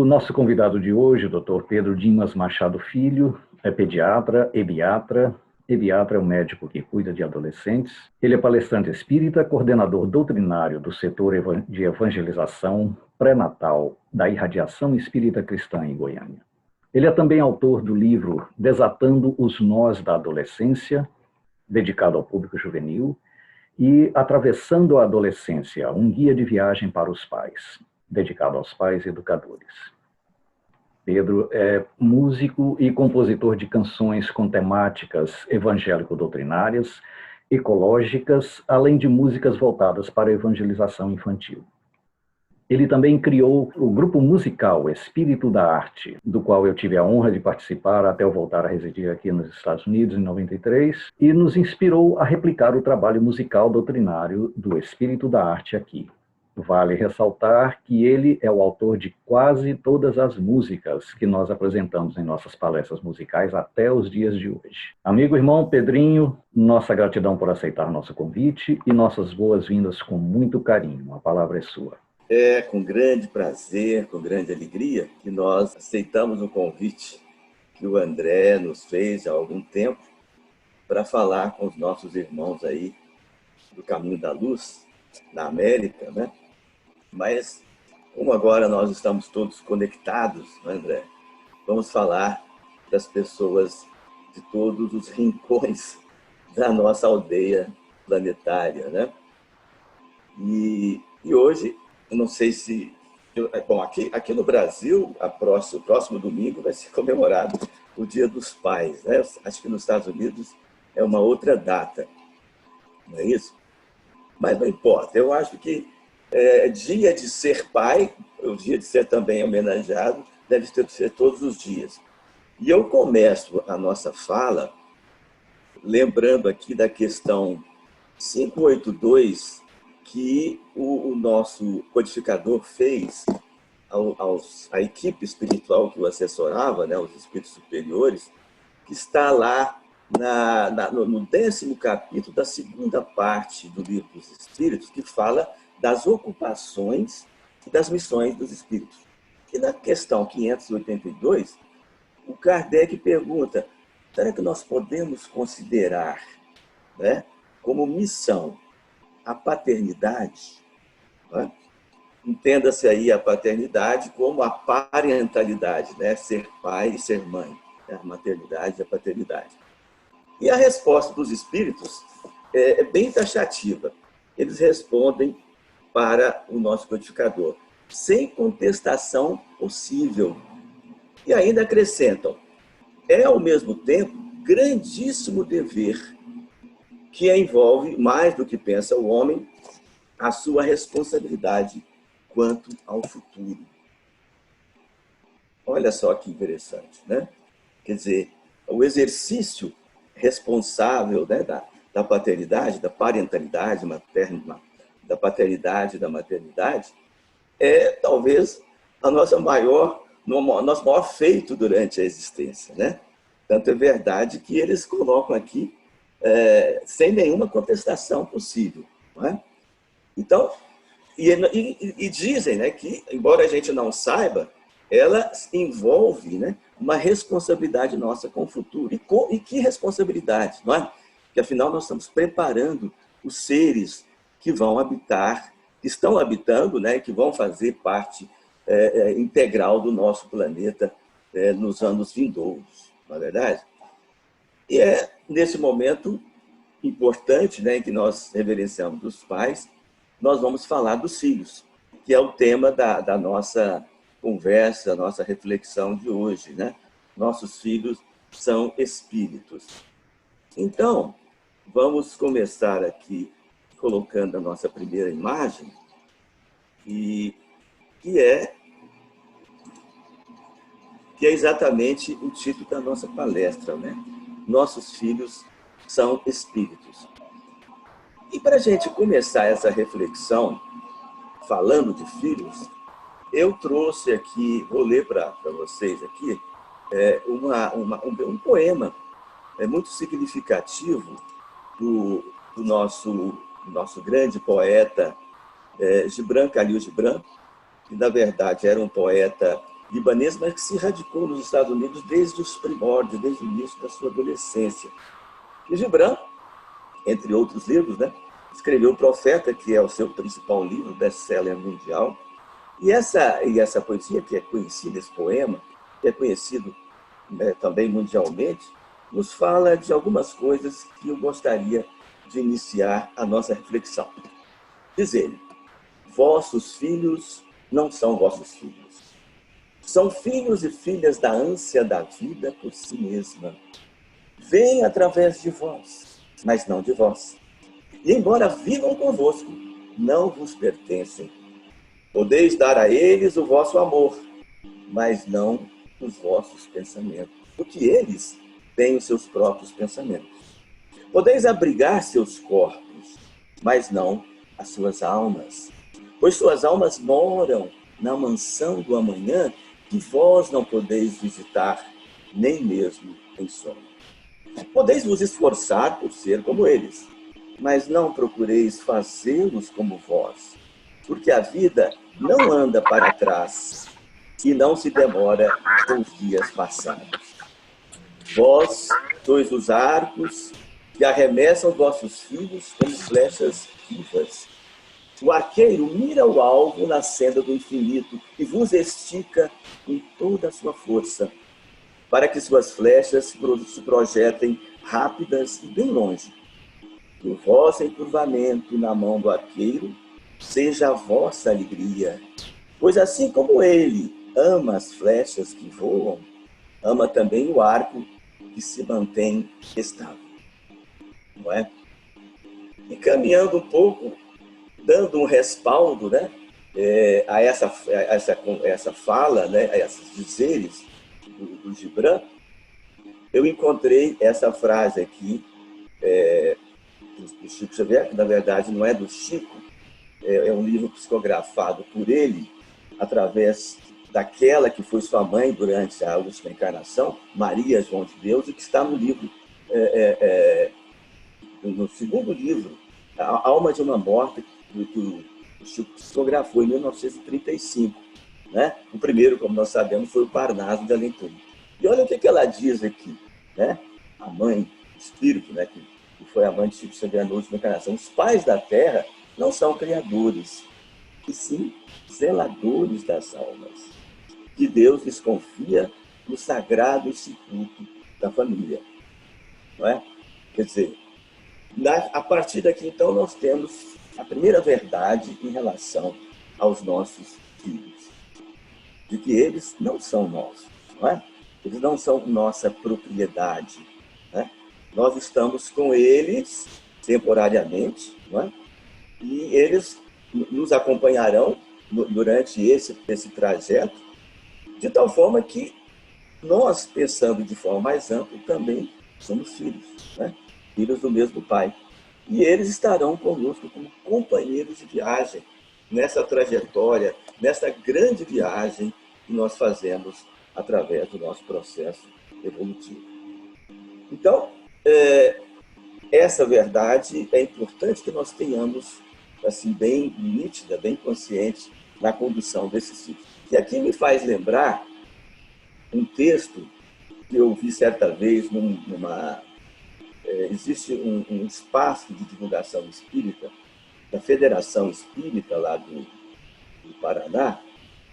nosso convidado de hoje, o Dr. Pedro Dimas Machado Filho, é pediatra, ebiatra. Ebiatra é um médico que cuida de adolescentes. Ele é palestrante espírita, coordenador doutrinário do setor de evangelização pré-natal da Irradiação Espírita Cristã em Goiânia. Ele é também autor do livro Desatando os Nós da Adolescência, dedicado ao público juvenil, e Atravessando a Adolescência, um guia de viagem para os pais, dedicado aos pais educadores. Pedro é músico e compositor de canções com temáticas evangélico-doutrinárias, ecológicas, além de músicas voltadas para a evangelização infantil. Ele também criou o grupo musical Espírito da Arte, do qual eu tive a honra de participar até eu voltar a residir aqui nos Estados Unidos em 93, e nos inspirou a replicar o trabalho musical doutrinário do Espírito da Arte aqui. Vale ressaltar que ele é o autor de quase todas as músicas que nós apresentamos em nossas palestras musicais até os dias de hoje. Amigo irmão Pedrinho, nossa gratidão por aceitar nosso convite e nossas boas-vindas com muito carinho. A palavra é sua. É com grande prazer, com grande alegria, que nós aceitamos o convite que o André nos fez há algum tempo para falar com os nossos irmãos aí do Caminho da Luz, na América, né? Mas, como agora nós estamos todos conectados, né, André? Vamos falar das pessoas de todos os rincões da nossa aldeia planetária, né? E hoje, eu não sei se... Bom, aqui no Brasil, o próximo domingo vai ser comemorado o Dia dos Pais, né? Acho que nos Estados Unidos é uma outra data, não é isso? Mas não importa, eu acho que dia de ser pai, o dia de ser também homenageado, deve ser todos os dias. E eu começo a nossa fala lembrando aqui da questão 582, que o nosso codificador fez à equipe espiritual que o assessorava, né, os espíritos superiores, que está lá no 10º capítulo da segunda parte do Livro dos Espíritos, que fala das ocupações e das missões dos espíritos. E na questão 582, o Kardec pergunta: será que nós podemos considerar, né, como missão a paternidade? Né? Entenda-se aí a paternidade como a parentalidade, né? Ser pai e ser mãe, né? A maternidade e a paternidade. E a resposta dos espíritos é bem taxativa. Eles respondem para o nosso codificador, sem contestação possível. E ainda acrescentam: é, ao mesmo tempo, grandíssimo dever que envolve, mais do que pensa o homem, a sua responsabilidade quanto ao futuro. Olha só que interessante, né? Quer dizer, o exercício responsável, né, da paternidade, da parentalidade materna, da paternidade e da maternidade, é talvez nosso maior feito durante a existência, né? Tanto é verdade que eles colocam aqui sem nenhuma contestação possível, não é? Então, e dizem, né, que, embora a gente não saiba, ela envolve, né, uma responsabilidade nossa com o futuro. E que responsabilidade, não é? Porque, afinal, nós estamos preparando os seres que vão habitar, que estão habitando, né, que vão fazer parte integral do nosso planeta nos anos vindouros, não é verdade? E é nesse momento importante, né, em que nós reverenciamos os pais, nós vamos falar dos filhos, que é o tema da nossa conversa, da nossa reflexão de hoje, né? Nossos filhos são espíritos. Então, vamos começar aqui colocando a nossa primeira imagem, que é exatamente o título da nossa palestra, né? Nossos filhos são espíritos. E para a gente começar essa reflexão, falando de filhos, eu trouxe aqui, vou ler para vocês aqui, um poema muito significativo do nosso grande poeta Gibran Khalil Gibran, que na verdade era um poeta libanês, mas que se radicou nos Estados Unidos desde os primórdios, desde o início da sua adolescência. E Gibran, entre outros livros, né, escreveu O Profeta, que é o seu principal livro, best-seller mundial. E essa poesia, que é conhecida, esse poema, que é conhecido, né, também mundialmente, nos fala de algumas coisas que eu gostaria de iniciar a nossa reflexão. Diz ele: vossos filhos não são vossos filhos. São filhos e filhas da ânsia da vida por si mesma. Vêm através de vós, mas não de vós. E embora vivam convosco, não vos pertencem. Podeis dar a eles o vosso amor, mas não os vossos pensamentos, porque eles têm os seus próprios pensamentos. Podeis abrigar seus corpos, mas não as suas almas, pois suas almas moram na mansão do amanhã, que vós não podeis visitar, nem mesmo em sonho. Podeis vos esforçar por ser como eles, mas não procureis fazê-los como vós, porque a vida não anda para trás e não se demora com os dias passados. Vós sois os arcos que arremessam vossos filhos como flechas vivas. O arqueiro mira o alvo na senda do infinito e vos estica com toda a sua força, para que suas flechas se projetem rápidas e bem longe. Que o vosso encurvamento na mão do arqueiro seja a vossa alegria, pois assim como ele ama as flechas que voam, ama também o arco que se mantém estável. Não é? E caminhando um pouco, dando um respaldo, né, a essa fala, né, a esses dizeres do Gibran, eu encontrei essa frase aqui, do Chico Xavier, que na verdade não é do Chico, é um livro psicografado por ele, através daquela que foi sua mãe durante a última encarnação, Maria João de Deus, e que está no livro, no segundo livro, A Alma de uma Morta, que o Chico psicografou em 1935. Né? O primeiro, como nós sabemos, foi o Parnaso de Além Túmulo. E olha o que ela diz aqui, né? A mãe, o espírito, né, que foi a mãe de Chico Xavier na última encarnação. Os pais da Terra não são criadores, e sim zeladores das almas, que Deus lhes confia no sagrado instituto da família. Não é? Quer dizer, a partir daqui, então, nós temos a primeira verdade em relação aos nossos filhos, de que eles não são nossos, não é? Eles não são nossa propriedade, né? Nós estamos com eles temporariamente, não é? E eles nos acompanharão durante esse trajeto, de tal forma que nós, pensando de forma mais ampla, também somos filhos, né? Filhos do mesmo Pai. E eles estarão conosco como companheiros de viagem nessa trajetória, nessa grande viagem que nós fazemos através do nosso processo evolutivo. Então, essa verdade é importante que nós tenhamos assim, bem nítida, bem consciente na condução desses ciclos. E aqui me faz lembrar um texto que eu vi certa vez existe um espaço de divulgação espírita da Federação Espírita lá do Paraná,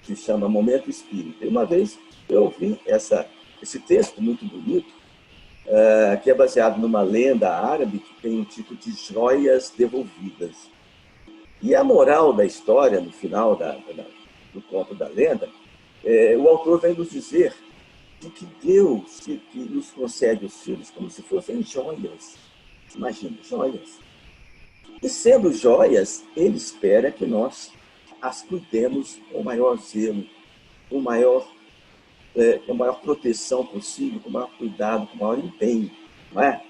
que se chama Momento Espírita. E uma vez eu ouvi esse texto muito bonito, que é baseado numa lenda árabe que tem o título de Joias Devolvidas. E a moral da história, no final do conto da lenda, o autor vem nos dizer de que Deus que nos concede os filhos como se fossem joias. Imagina, joias. E sendo joias, ele espera que nós as cuidemos com o maior zelo, com a maior proteção possível, com o maior cuidado, com o maior empenho. Não é?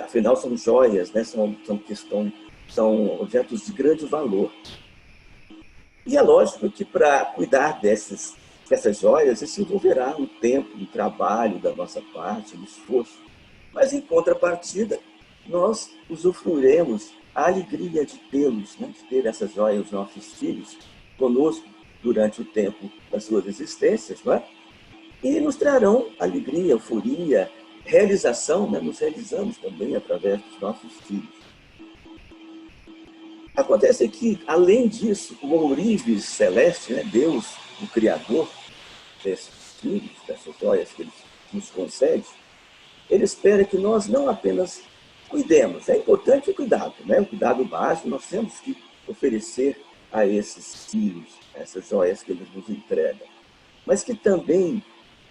Afinal, são joias, né? São objetos de grande valor. E é lógico que para cuidar dessas joias, isso envolverá um tempo, um trabalho da nossa parte, um esforço. Mas, em contrapartida, nós usufruiremos a alegria de tê-los, né? De ter essas joias, os nossos filhos, conosco, durante o tempo das suas existências, não é? E nos trarão alegria, euforia, realização, né? Nos realizamos também através dos nossos filhos. Acontece que, além disso, o ourives celeste, né? Deus, o Criador desses filhos, dessas joias que Ele nos concede, Ele espera que nós não apenas cuidemos. É importante o cuidado, né? O cuidado básico nós temos que oferecer a esses filhos, a essas joias que Ele nos entrega. Mas que também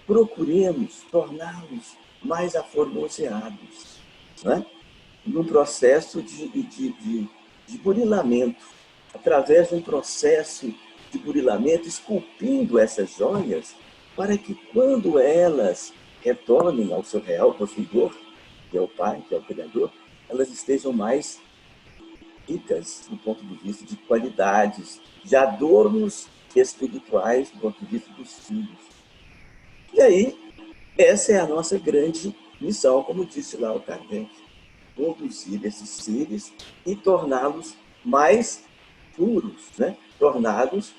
procuremos torná-los mais aformoseados, né? Num processo de burilamento, através de um processo de burilamento, esculpindo essas joias, para que quando elas retornem ao seu real possuidor, que é o Pai, que é o Criador, elas estejam mais ricas do ponto de vista de qualidades, de adornos espirituais do ponto de vista dos filhos. E aí, essa é a nossa grande missão, como disse lá o Kardec, conduzir esses seres e torná-los mais puros, né? Torná-los,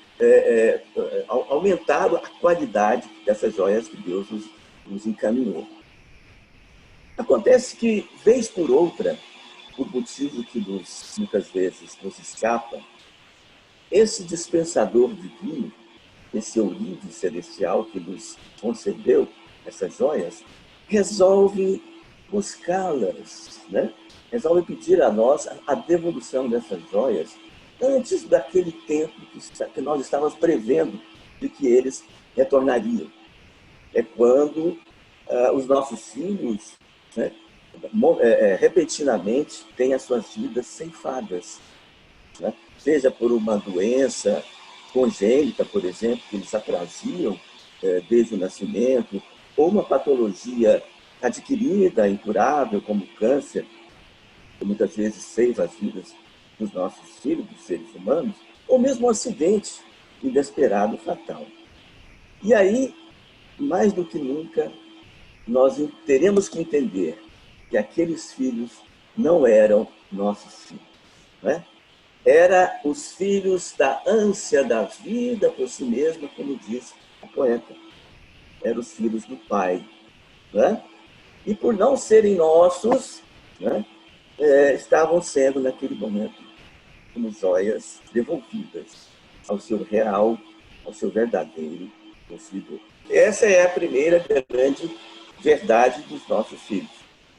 aumentar a qualidade dessas joias que Deus nos encaminhou. Acontece que, vez por outra, por motivo que muitas vezes nos escapa, esse dispensador divino, esse ourives celestial que nos concedeu essas joias, resolve buscá-las, né? Resolve pedir a nós a devolução dessas joias antes daquele tempo que nós estávamos prevendo de que eles retornariam. É quando os nossos filhos, né, repentinamente têm as suas vidas ceifadas, né? Seja por uma doença congênita, por exemplo, que eles apraziam desde o nascimento, ou uma patologia adquirida, incurável, como câncer, que muitas vezes ceifa as vidas dos nossos filhos, dos seres humanos, ou mesmo um acidente inesperado, fatal. E aí, mais do que nunca, nós teremos que entender que aqueles filhos não eram nossos filhos, né? Eram os filhos da ânsia da vida por si mesma, como diz o poeta. Eram os filhos do Pai, né? E por não serem nossos, né, estavam sendo, naquele momento, como joias devolvidas ao seu real, ao seu verdadeiro possuidor. Essa é a primeira grande verdade dos nossos filhos.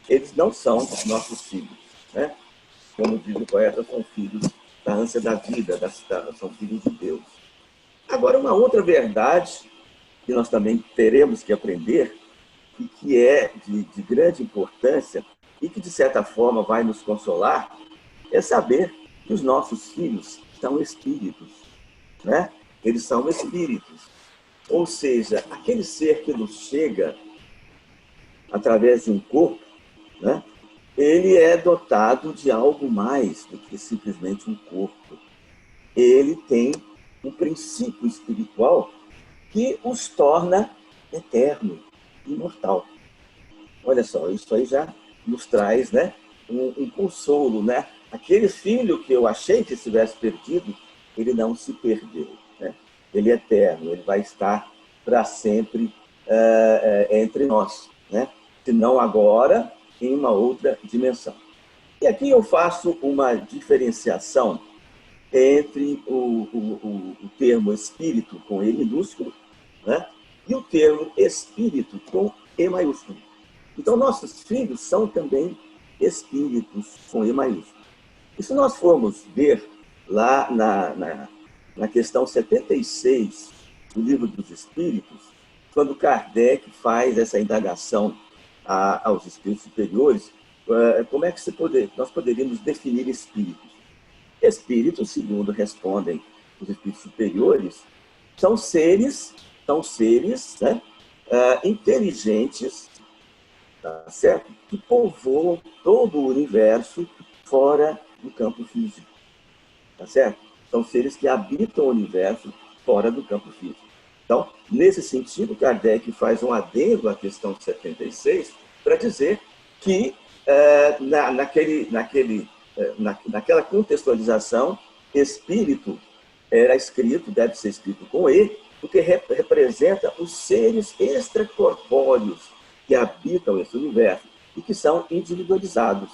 Eles não são nossos filhos, né? Como diz o poeta, são filhos da ânsia da vida, são filhos de Deus. Agora, uma outra verdade que nós também teremos que aprender, e que é de grande importância, e que, de certa forma, vai nos consolar, é saber que os nossos filhos são espíritos, né? Eles são espíritos. Ou seja, aquele ser que nos chega através de um corpo, né? Ele é dotado de algo mais do que simplesmente um corpo. Ele tem um princípio espiritual que os torna eterno, imortal. Olha só, isso aí já nos traz, né, um consolo, né? Aquele filho que eu achei que estivesse perdido, ele não se perdeu, né? Ele é eterno, ele vai estar para sempre entre nós, né? Se não agora, em uma outra dimensão. E aqui eu faço uma diferenciação entre o termo espírito com E minúsculo, né, e o termo espírito com E maiúsculo. Então, nossos filhos são também espíritos com E maiúsculo. E se nós formos ver lá na questão 76 do Livro dos Espíritos, quando Kardec faz essa indagação aos espíritos superiores, como é que nós poderíamos definir espíritos? Espíritos, segundo respondem os espíritos superiores, são seres, né, inteligentes, tá certo? Que povoam todo o universo fora do campo físico, tá certo? São seres que habitam o universo fora do campo físico. Então, nesse sentido, Kardec faz um adendo à questão 76 para dizer que naquela contextualização, espírito era escrito, deve ser escrito com E, porque representa os seres extracorpóreos que habitam esse universo e que são individualizados,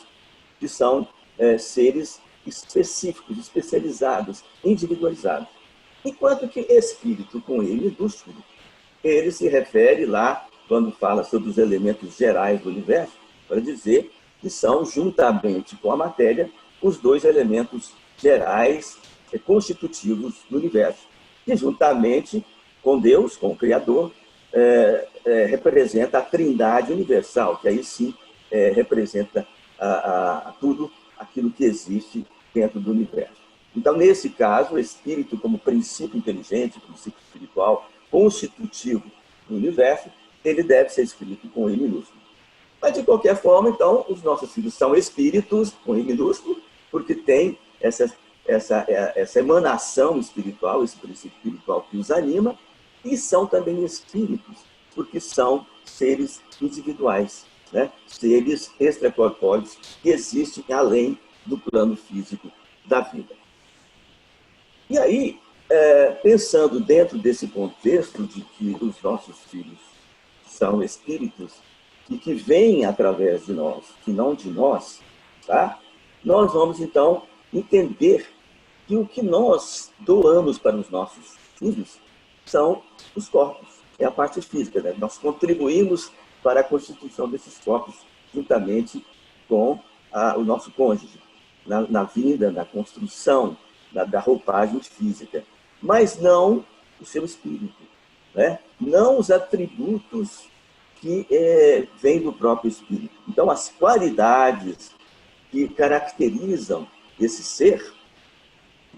que são seres específicos, especializados, individualizados. Enquanto que espírito, com E minúsculo, ele se refere lá, quando fala sobre os elementos gerais do universo, para dizer que são, juntamente com a matéria, os dois elementos gerais constitutivos do universo. E, juntamente com Deus, com o Criador, representa a trindade universal, que aí sim representa tudo aquilo que existe dentro do universo. Então, nesse caso, o espírito, como princípio inteligente, princípio espiritual, constitutivo do universo, ele deve ser escrito com E minúsculo. Mas, de qualquer forma, então, os nossos filhos são espíritos, com E minúsculo, porque tem essa emanação espiritual, esse princípio espiritual que os anima, e são também espíritos, porque são seres individuais, né? Seres extracorpóreos que existem além do plano físico da vida. E aí, pensando dentro desse contexto de que os nossos filhos são espíritos e que vêm através de nós, que não de nós, tá? Nós vamos, então, entender que o que nós doamos para os nossos filhos são os corpos, é a parte física, né? Nós contribuímos para a constituição desses corpos, juntamente com o nosso cônjuge, na vida, na construção, da roupagem física, mas não o seu espírito, né? Não os atributos que vêm do próprio espírito. Então, as qualidades que caracterizam esse ser,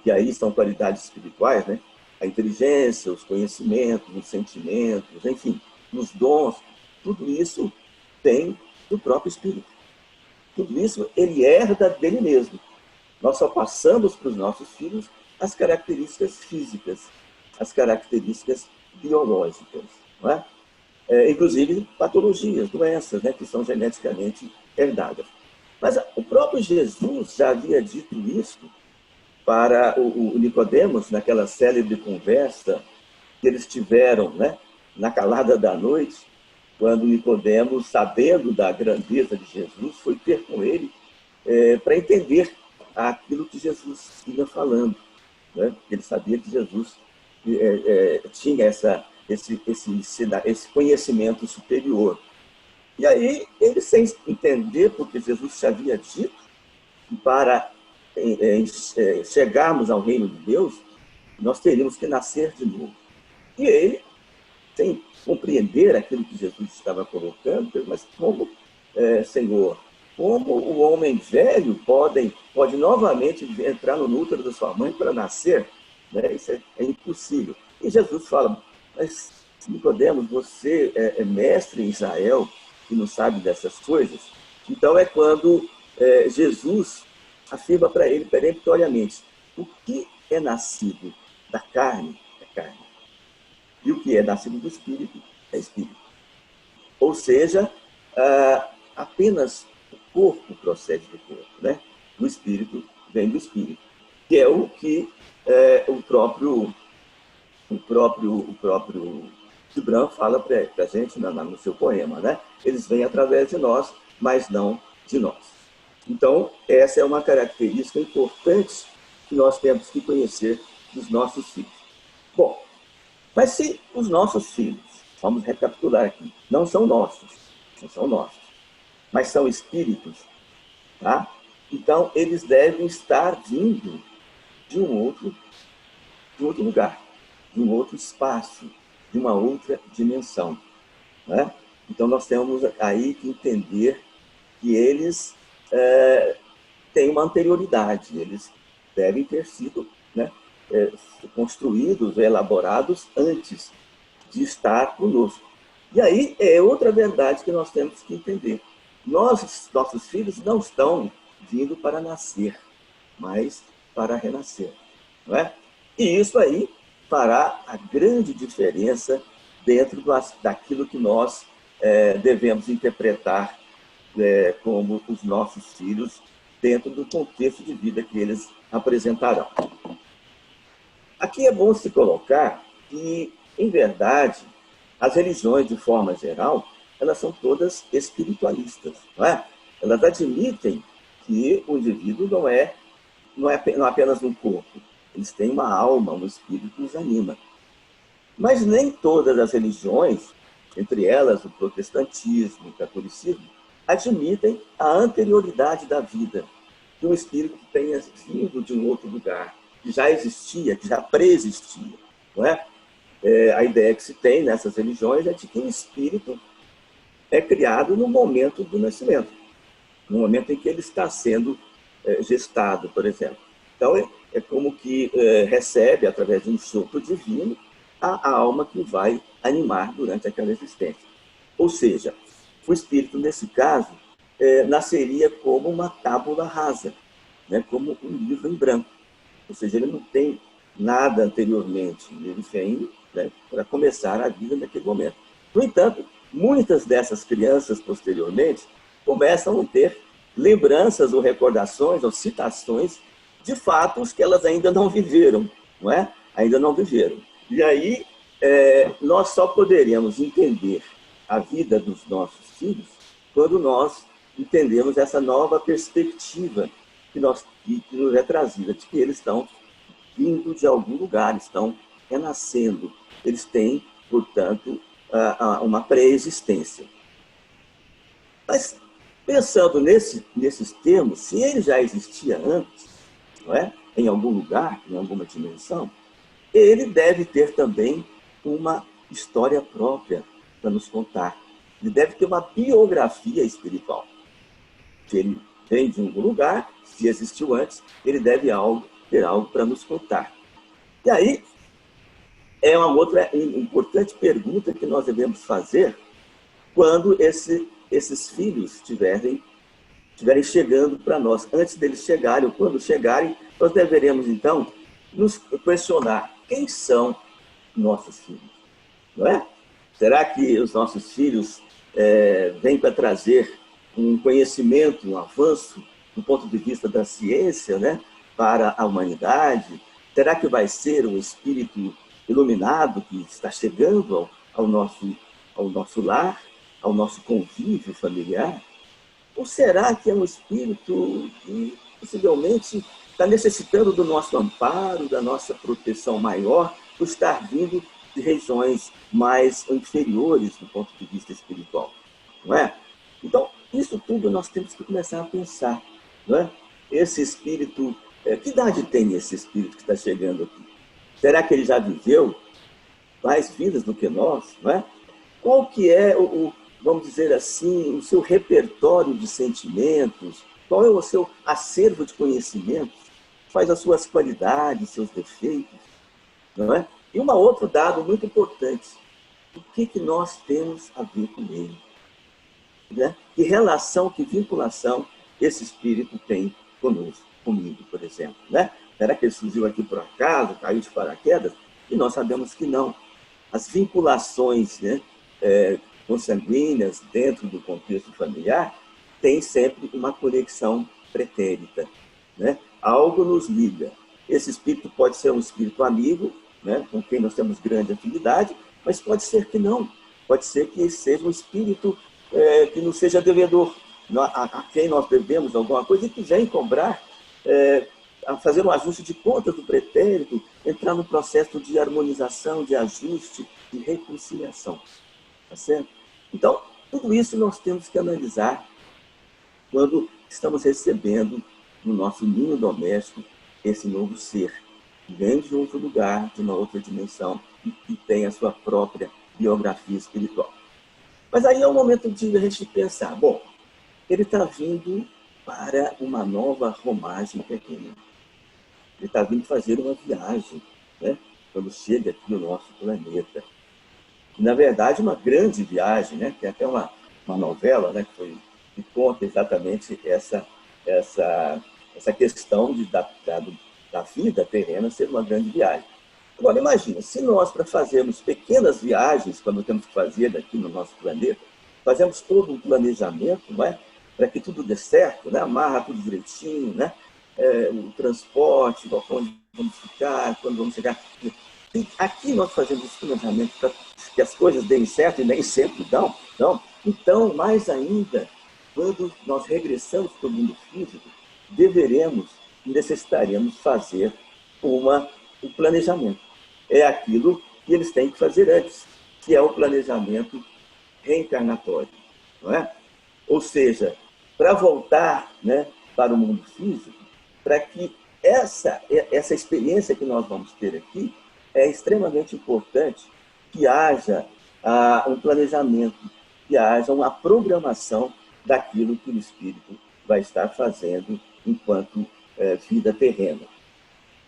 que aí são qualidades espirituais, né? A inteligência, os conhecimentos, os sentimentos, enfim, os dons, tudo isso tem do próprio espírito. Tudo isso ele herda dele mesmo. Nós só passamos para os nossos filhos as características físicas, as características biológicas, não é? Inclusive patologias, doenças, né, que são geneticamente herdadas. Mas o próprio Jesus já havia dito isso para o Nicodemos, naquela célebre conversa que eles tiveram, né, na calada da noite, quando Nicodemos, sabendo da grandeza de Jesus, foi ter com ele para entender aquilo que Jesus ia falando, né? Ele sabia que Jesus tinha esse conhecimento superior. E aí, ele, sem entender, porque Jesus já havia dito, para chegarmos ao reino de Deus, nós teríamos que nascer de novo. E ele, sem compreender aquilo que Jesus estava colocando, mas como, Senhor, como o homem velho pode novamente entrar no útero da sua mãe para nascer? Né? Isso é impossível. E Jesus fala, mas Nicodemos, você é mestre em Israel e não sabe dessas coisas? Então é quando Jesus afirma para ele peremptoriamente, o que é nascido da carne é carne, e o que é nascido do espírito é espírito. Ou seja, apenas o corpo procede do corpo, né? O espírito vem do espírito, que é o que o próprio Gibran fala para a gente no seu poema, né? Eles vêm através de nós, mas não de nós. Então, essa é uma característica importante que nós temos que conhecer dos nossos filhos. Bom, mas se os nossos filhos, vamos recapitular aqui, não são nossos, mas são espíritos, tá? Então, eles devem estar vindo de um outro lugar, de um outro espaço, de uma outra dimensão, né? Então, nós temos aí que entender que eles têm uma anterioridade, eles devem ter sido, né, construídos, elaborados antes de estar conosco. E aí é outra verdade que nós temos que entender. Nossos filhos não estão vindo para nascer, mas para renascer, não é? E isso aí fará a grande diferença dentro daquilo que nós devemos interpretar como os nossos filhos dentro do contexto de vida que eles apresentarão. Aqui é bom se colocar que, em verdade, as religiões, de forma geral, elas são todas espiritualistas, não é? Elas admitem que o indivíduo não é apenas um corpo. Eles têm uma alma, um espírito que os anima. Mas nem todas as religiões, entre elas o protestantismo, o catolicismo, admitem a anterioridade da vida, que um espírito tenha vindo de um outro lugar, que já existia, que já preexistia. Não é? A ideia que se tem nessas religiões é de que o espírito é criado no momento do nascimento, no momento em que ele está sendo gestado, por exemplo. Então, é como que recebe, através de um sopro divino, a alma que vai animar durante aquela existência. Ou seja, o espírito, nesse caso, nasceria como uma tábula rasa, né? Como um livro em branco. Ou seja, ele não tem nada anteriormente, ele vem, né, para começar a vida naquele momento. No entanto, muitas dessas crianças, posteriormente, começam a ter lembranças ou recordações ou citações de fatos que elas ainda não viveram, não é? Ainda não viveram. E aí, nós só poderíamos entender a vida dos nossos filhos quando nós entendemos essa nova perspectiva que nos é trazida, de que eles estão vindo de algum lugar, estão renascendo. Eles têm, portanto, uma pré-existência. Mas, pensando nesses termos, se ele já existia antes, não é? Em algum lugar, em alguma dimensão, ele deve ter também uma história própria para nos contar. Ele deve ter uma biografia espiritual. Se ele vem de algum lugar, se existiu antes, ele deve ter algo para nos contar. E aí, é uma outra importante pergunta que nós devemos fazer quando esses filhos estiverem chegando para nós. Antes deles chegarem, ou quando chegarem, nós deveremos, então, nos questionar: quem são nossos filhos? Não é? Será que os nossos filhos vêm para trazer um conhecimento, um avanço do ponto de vista da ciência, né, para a humanidade? Será que vai ser um espírito iluminado que está chegando ao nosso lar, ao nosso convívio familiar? Ou será que é um espírito que possivelmente está necessitando do nosso amparo, da nossa proteção maior, por estar vindo de regiões mais inferiores do ponto de vista espiritual? Não é? Então, isso tudo nós temos que começar a pensar. Não é? Esse espírito, que idade tem esse espírito que está chegando aqui? Será que ele já viveu mais vidas do que nós? Não é? Qual que é vamos dizer assim, o seu repertório de sentimentos? Qual é o seu acervo de conhecimentos? Quais as suas qualidades, seus defeitos? Não é? E um outro dado muito importante: o que nós temos a ver com ele? Né? Que relação, que vinculação esse espírito tem conosco, comigo, por exemplo? Né? Será que ele surgiu aqui por acaso, caiu de paraquedas? E nós sabemos que não. As vinculações, né, consanguíneas dentro do contexto familiar têm sempre uma conexão pretérita. Né? Algo nos liga. Esse espírito pode ser um espírito amigo, né, com quem nós temos grande afinidade, mas pode ser que não. Pode ser que seja um espírito que não seja devedor, a quem nós devemos alguma coisa e que vem cobrar, a fazer um ajuste de contas do pretérito, entrar no processo de harmonização, de ajuste, de reconciliação. Tá certo? Então, tudo isso nós temos que analisar quando estamos recebendo no nosso ninho doméstico esse novo ser, que vem de outro lugar, de uma outra dimensão, e que tem a sua própria biografia espiritual. Mas aí é o momento de a gente pensar: bom, ele está vindo para uma nova romagem terrena. Ele está vindo fazer uma viagem, né, quando chega aqui no nosso planeta. E, na verdade, uma grande viagem, né? Tem até uma novela, né, que conta exatamente essa questão da vida terrena ser uma grande viagem. Agora, imagina, se nós, para fazermos pequenas viagens, quando temos que fazer aqui no nosso planeta, fazemos todo um planejamento, não é? Para que tudo dê certo, né? Amarra tudo direitinho, né? o transporte, onde vamos ficar, quando vamos chegar. E aqui nós fazemos esse planejamento para que as coisas deem certo e nem sempre dão. Não. Então, mais ainda, quando nós regressamos para o mundo físico, deveremos e necessitaremos fazer um planejamento. É aquilo que eles têm que fazer antes, que é o planejamento reencarnatório. Não é? Ou seja, para voltar, né, para o mundo físico, para que essa experiência que nós vamos ter aqui, é extremamente importante que haja um planejamento, que haja uma programação daquilo que o espírito vai estar fazendo enquanto vida terrena.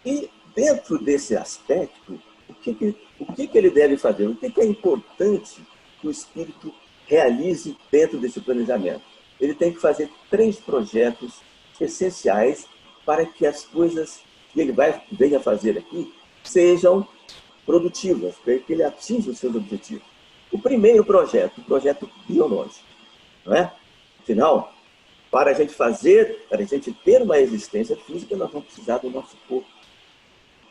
E dentro desse aspecto, o que ele deve fazer? O que é importante que o espírito realize dentro desse planejamento? Ele tem que fazer 3 projetos essenciais para que as coisas que ele venha fazer aqui sejam produtivas, para que ele atinja os seus objetivos. O primeiro projeto, o projeto biológico. Não é? Afinal, para a gente ter uma existência física, nós vamos precisar do nosso corpo.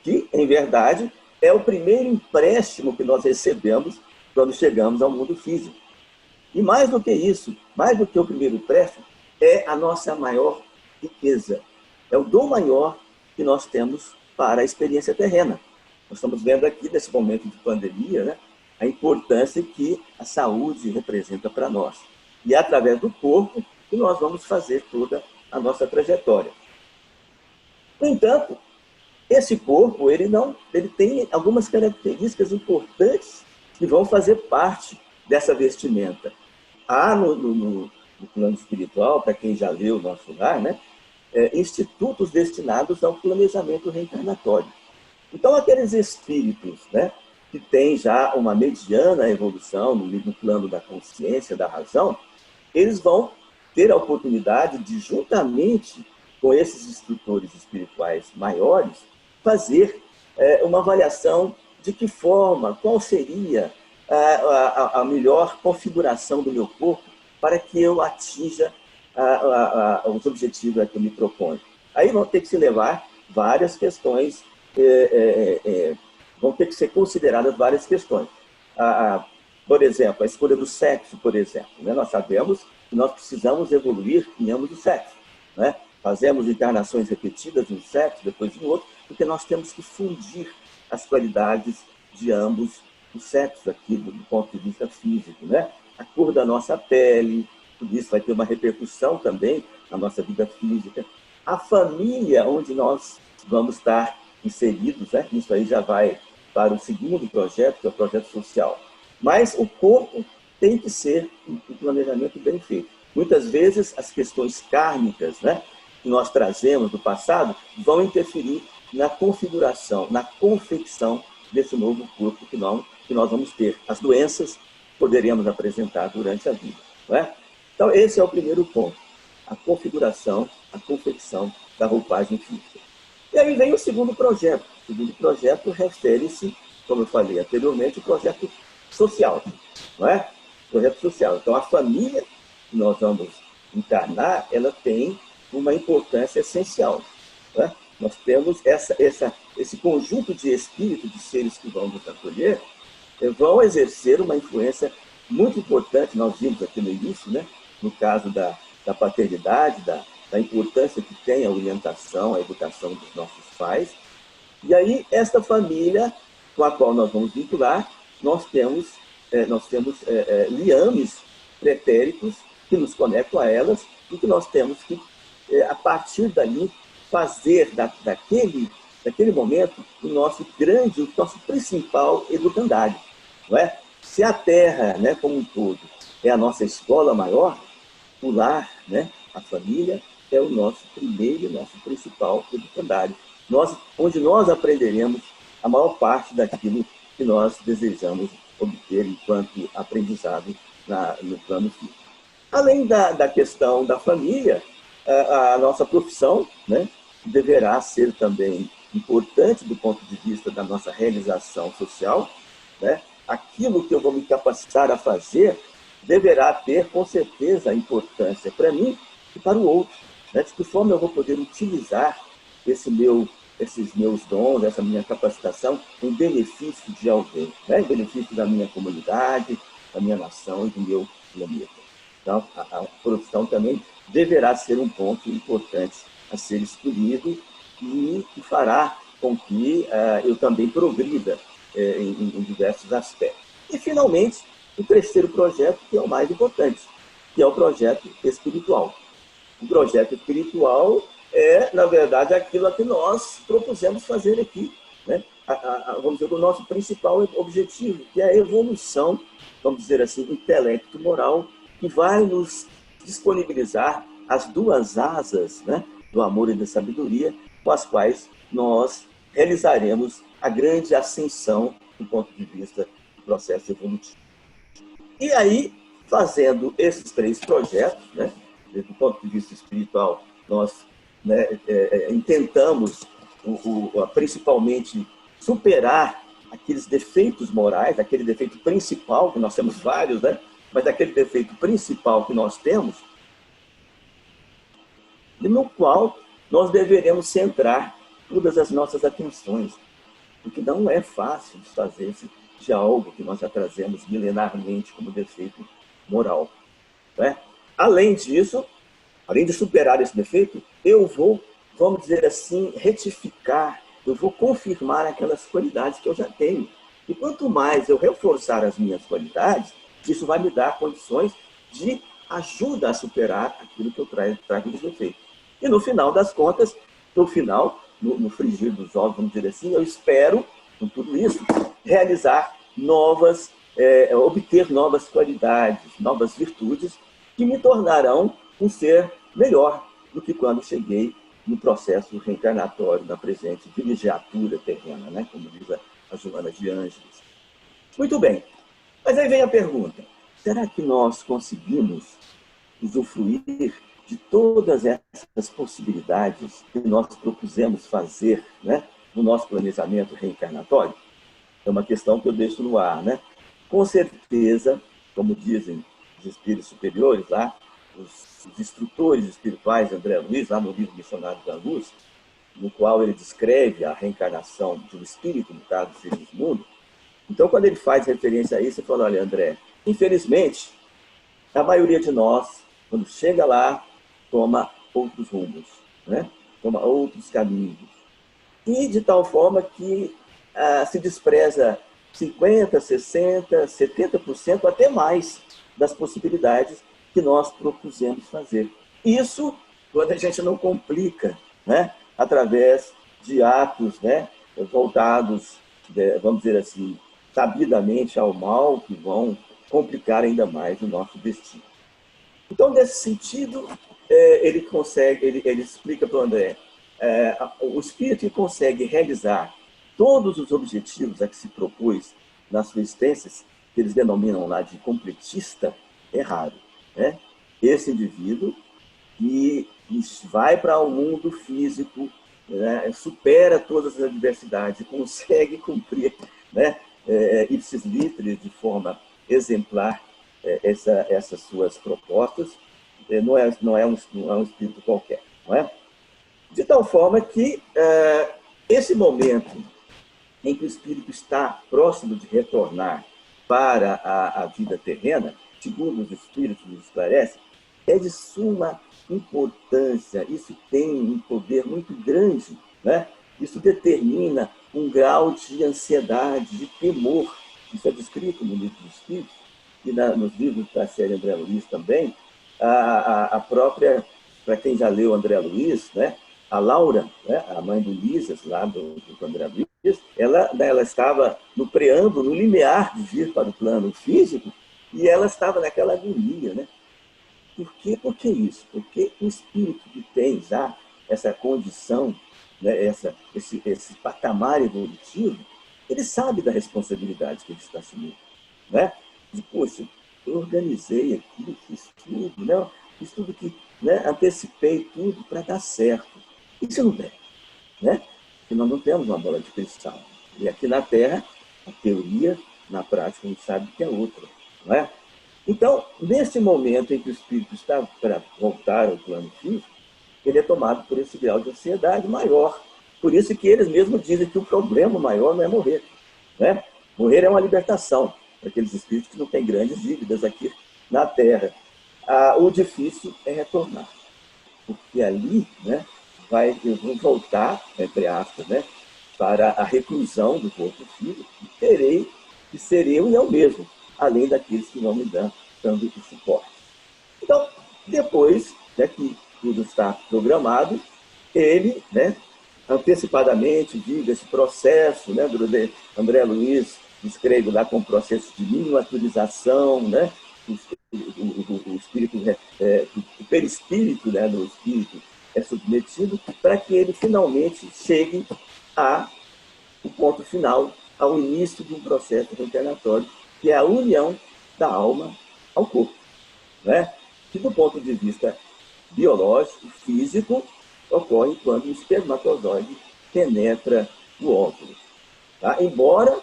Que, em verdade, é o primeiro empréstimo que nós recebemos quando chegamos ao mundo físico. E mais do que isso, mais do que o primeiro empréstimo, é a nossa maior riqueza. É o dom maior que nós temos para a experiência terrena. Nós estamos vendo aqui, nesse momento de pandemia, né, a importância que a saúde representa para nós. E é através do corpo que nós vamos fazer toda a nossa trajetória. No entanto, esse corpo ele tem algumas características importantes que vão fazer parte dessa vestimenta. Há no plano espiritual, para quem já leu o Nosso Lar, né, institutos destinados ao planejamento reencarnatório. Então, aqueles espíritos, né, que têm já uma mediana evolução no plano da consciência, da razão, eles vão ter a oportunidade de, juntamente com esses instrutores espirituais maiores, fazer uma avaliação de que forma, qual seria a melhor configuração do meu corpo para que eu atinja os objetivos a que eu me proponho. Aí vão ter que se levar várias questões, vão ter que ser consideradas várias questões. Por exemplo, a escolha do sexo, por exemplo. Né? Nós sabemos que nós precisamos evoluir em ambos os sexos. Né? Fazemos encarnações repetidas em um sexo, depois em outro, porque nós temos que fundir as qualidades de ambos os sexos aqui, do ponto de vista físico. Né? A cor da nossa pele, tudo isso vai ter uma repercussão também na nossa vida física. A família onde nós vamos estar inseridos, né? Isso aí já vai para o segundo projeto, que é o projeto social. Mas o corpo tem que ser um planejamento bem feito. Muitas vezes as questões kármicas, né, que nós trazemos do passado vão interferir na configuração, na confecção desse novo corpo que nós vamos ter. As doenças poderemos apresentar durante a vida. Não é? Então, esse é o primeiro ponto. A configuração, a confecção da roupagem física. E aí vem o segundo projeto. O segundo projeto refere-se, como eu falei anteriormente, ao projeto social. Não é? Projeto social. Então, a família que nós vamos encarnar, ela tem uma importância essencial. Não é? Nós temos esse conjunto de espíritos, de seres que vão nos acolher, vão exercer uma influência muito importante. Nós vimos aqui no início, né? No caso da paternidade, da importância que tem a orientação, a educação dos nossos pais. E aí, esta família com a qual nós vamos vincular, nós temos liames pretéritos que nos conectam a elas e que nós temos que, a partir dali, fazer daquele momento o nosso principal educandário. Não é? Se a Terra, né, como um todo, é a nossa escola maior, o lar, né, a família, é o nosso primeiro, nosso principal educandário. Onde nós aprenderemos a maior parte daquilo que nós desejamos obter enquanto aprendizado no plano físico. Além da questão da família, a nossa profissão, né, deverá ser também importante do ponto de vista da nossa realização social. Né? Aquilo que eu vou me capacitar a fazer deverá ter, com certeza, importância para mim e para o outro. Né? De que forma eu vou poder utilizar esses meus dons, essa minha capacitação em benefício de alguém, né? Em benefício da minha comunidade, da minha nação e do meu planeta. Então, a profissão também deverá ser um ponto importante a ser escolhido e que fará com que eu também progrida em diversos aspectos. E, finalmente, o terceiro projeto, que é o mais importante, que é o projeto espiritual. O projeto espiritual é, na verdade, aquilo a que nós propusemos fazer aqui, né? Vamos dizer, o nosso principal objetivo, que é a evolução, vamos dizer assim, intelecto-moral, que vai nos disponibilizar as duas asas, né, do amor e da sabedoria, com as quais nós realizaremos a grande ascensão do ponto de vista do processo evolutivo. E aí, fazendo esses três projetos, né, do ponto de vista espiritual, nós, né, intentamos principalmente superar aqueles defeitos morais, aquele defeito principal, que nós temos vários, né, mas aquele defeito principal que nós temos, no qual nós deveremos centrar todas as nossas atenções, porque não é fácil desfazer-se de algo que nós já trazemos milenarmente como defeito moral, né? Além disso, além de superar esse defeito, eu vou, vamos dizer assim, retificar, eu vou confirmar aquelas qualidades que eu já tenho. E quanto mais eu reforçar as minhas qualidades, isso vai me dar condições de ajuda a superar aquilo que eu trago de defeito. E no final das contas, no final, no frigir dos ovos, vamos dizer assim, eu espero, com tudo isso, realizar obter novas qualidades, novas virtudes, que me tornarão um ser melhor do que quando cheguei no processo reencarnatório, na presente vilegiatura terrena, né? Como diz a Joana de Ângeles. Muito bem, mas aí vem a pergunta, será que nós conseguimos usufruir de todas essas possibilidades que nós propusemos fazer, né, no nosso planejamento reencarnatório? É uma questão que eu deixo no ar, né? Com certeza, como dizem os espíritos superiores lá, os instrutores espirituais, André Luiz, lá no livro Missionário da Luz, no qual ele descreve a reencarnação de um espírito, no caso do Sigismundo. Então, quando ele faz referência a isso, ele fala, olha, André, infelizmente, a maioria de nós, quando chega lá, toma outros rumos, né? Toma outros caminhos. E de tal forma que se despreza 50%, 60%, 70%, até mais das possibilidades que nós propusemos fazer. Isso quando a gente não complica, né? Através de atos, né, voltados, vamos dizer assim, sabidamente ao mal, que vão complicar ainda mais o nosso destino. Então, nesse sentido, ele explica para o André, o espírito que consegue realizar todos os objetivos a que se propôs na sua existência, que eles denominam lá de completista, é raro, né? Esse indivíduo que vai para o mundo físico, né, supera todas as adversidades, consegue cumprir, né, ipsis literis, de forma exemplar, essas suas propostas, não é um espírito qualquer, não é? De tal forma que esse momento em que o espírito está próximo de retornar para a vida terrena, segundo os espíritos nos esclarecem, é de suma importância. Isso tem um poder muito grande, né? Isso determina um grau de ansiedade, de temor. Isso é descrito no livro dos Espíritos e nos livros da série André Luiz também. A própria, para quem já leu André Luiz, né? A Laura, né? A mãe do Lísias, lá do André Luiz, ela estava no preâmbulo, no limiar de vir para o plano físico, e ela estava naquela agonia, né? Por quê? Por que isso? Porque o espírito que tem já essa condição, né, esse patamar evolutivo, ele sabe da responsabilidade que ele está assumindo, né? De, poxa, eu organizei aqui, fiz tudo que, né, antecipei tudo para dar certo. E se não der? Né? Porque nós não temos uma bola de cristal. E aqui na Terra, a teoria, na prática, a gente sabe que é outra, não é? Então, nesse momento em que o espírito está para voltar ao plano físico, ele é tomado por esse grau de ansiedade maior. Por isso que eles mesmos dizem que o problema maior não é morrer, né? Morrer é uma libertação para aqueles espíritos que não têm grandes dívidas aqui na Terra. O difícil é retornar, porque ali, né, eu vou voltar, entre aspas, né, para a reclusão do corpo físico, e serei eu e eu mesmo, além daqueles que vão me dando o suporte. Então, depois, né, que tudo está programado, ele, né, antecipadamente vive esse processo, né, André Luiz descreve lá como processo de miniaturização, né, o espírito, o perispírito, né, do espírito é submetido para que ele finalmente chegue ao ponto final, ao início de um processo reencarnatório, que é a união da alma ao corpo, né? Que do ponto de vista biológico, físico, ocorre quando o espermatozoide penetra o óvulo. Tá? Embora,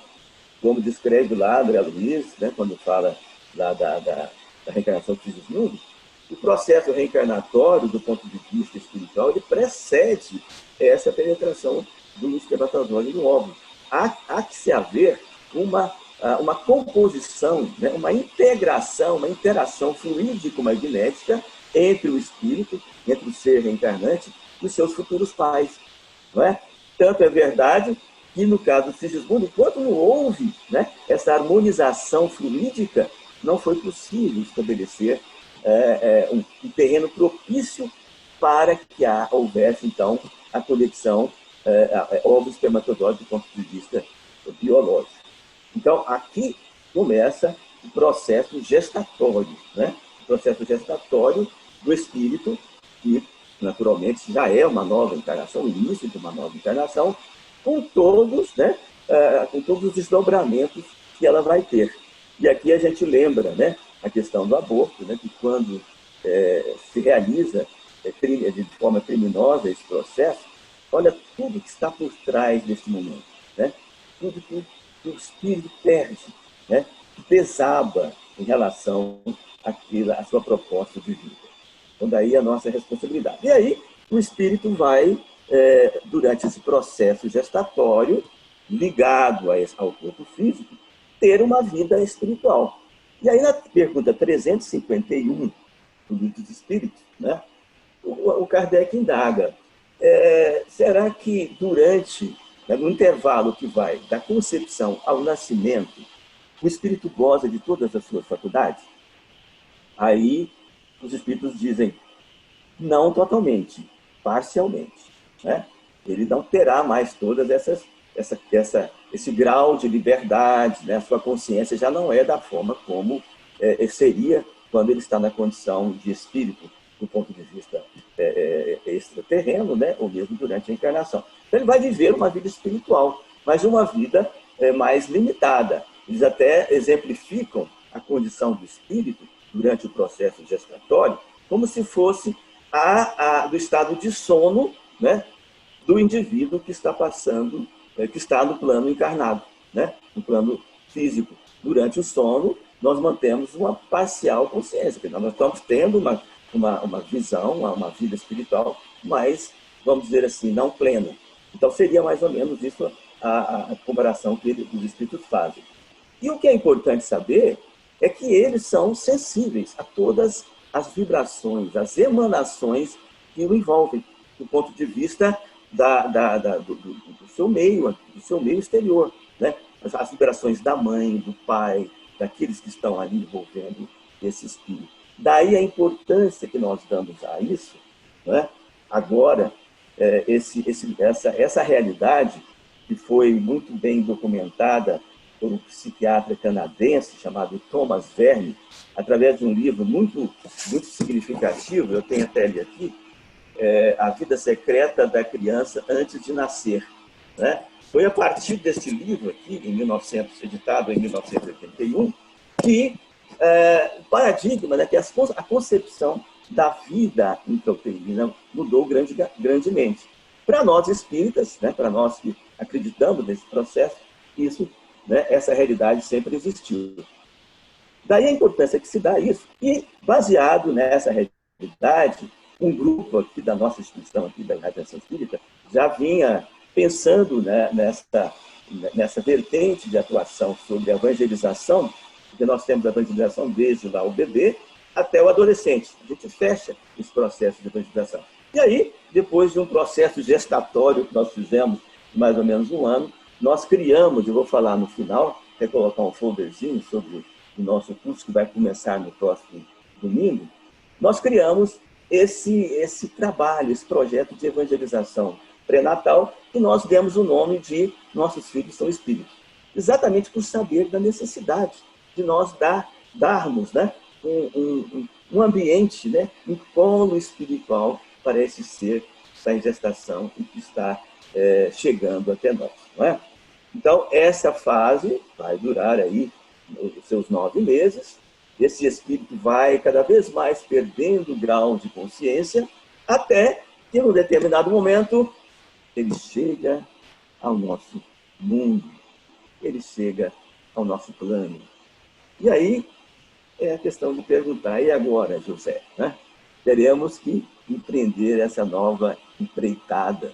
como descreve lá André Luiz, né, quando fala lá da reencarnação de Sigismundo, o processo reencarnatório, do ponto de vista espiritual, ele precede essa penetração do espermatozoide no óvulo. Há que se haver uma composição, né, uma integração, uma interação fluídico-magnética entre o espírito, entre o ser reencarnante e os seus futuros pais. Não é? Tanto é verdade que, no caso do Sigismundo, enquanto não houve, né, essa harmonização fluídica, não foi possível estabelecer um terreno propício para que houvesse, então, a conexão ovo-espermatozoide do ponto de vista biológico. Então, aqui começa o processo gestatório, né? O processo gestatório do espírito, que naturalmente já é uma nova encarnação, o início de uma nova encarnação, com todos, né, com todos os desdobramentos que ela vai ter. E aqui a gente lembra, né, a questão do aborto, né, que quando se realiza de forma criminosa esse processo, olha tudo que está por trás desse momento, né? Tudo que o espírito perde, né? Desaba em relação à sua proposta de vida. Então, daí a nossa responsabilidade. E aí, o espírito vai, durante esse processo gestatório, ligado ao corpo físico, ter uma vida espiritual. E aí, na pergunta 351 do Livro dos Espíritos, né, o Kardec indaga, será que durante, né, no intervalo que vai da concepção ao nascimento, o espírito goza de todas as suas faculdades? Aí os espíritos dizem, não totalmente, parcialmente, né? Ele não terá mais todas esse grau de liberdade, né? A sua consciência já não é da forma como seria quando ele está na condição de espírito, do ponto de vista extraterreno, né? Ou mesmo durante a encarnação. Então, ele vai viver uma vida espiritual, mas uma vida mais limitada. Eles até exemplificam a condição do espírito durante o processo gestatório como se fosse do estado de sono, né, do indivíduo que está passando, que está no plano encarnado, né, no plano físico. Durante o sono, nós mantemos uma parcial consciência, porque nós estamos tendo uma visão, uma vida espiritual, mas, vamos dizer assim, não plena. Então, seria mais ou menos isso a comparação que os espíritos fazem. E o que é importante saber é que eles são sensíveis a todas as vibrações, as emanações que o envolvem, do ponto de vista do seu meio exterior, né? As vibrações da mãe, do pai, daqueles que estão ali envolvendo esse espírito. Daí a importância que nós damos a isso, né? Agora, essa realidade que foi muito bem documentada por um psiquiatra canadense chamado Thomas Verne, através de um livro muito, muito significativo, eu tenho até ele aqui, A Vida Secreta da Criança Antes de Nascer, né? Foi a partir deste livro aqui, editado em 1981, que o paradigma, né, que a concepção da vida intrauterina mudou grandemente. Para nós espíritas, né, para nós que acreditamos nesse processo, isso, né, essa realidade sempre existiu. Daí a importância que se dá isso. E, baseado nessa realidade, um grupo aqui da nossa instituição, aqui da Irradiação Espírita, já vinha pensando, né, nessa vertente de atuação sobre a evangelização, porque nós temos a evangelização desde lá o bebê até o adolescente. A gente fecha esse processo de evangelização. E aí, depois de um processo gestatório que nós fizemos de mais ou menos um ano, nós criamos, eu vou falar no final, quer colocar um folderzinho sobre o nosso curso que vai começar no próximo domingo, nós criamos esse trabalho, esse projeto de evangelização pré-natal, e nós demos o nome de Nossos Filhos São Espíritos. Exatamente por saber da necessidade de nós darmos, né, um ambiente, né, um colo espiritual para esse ser que está em gestação e que está chegando até nós. Não é? Então, essa fase vai durar aí os seus 9 meses. Esse espírito vai cada vez mais perdendo o grau de consciência, até que, em um determinado momento, ele chega ao nosso mundo, ele chega ao nosso plano. E aí é a questão de perguntar, e agora, José? Né? Teremos que empreender essa nova empreitada,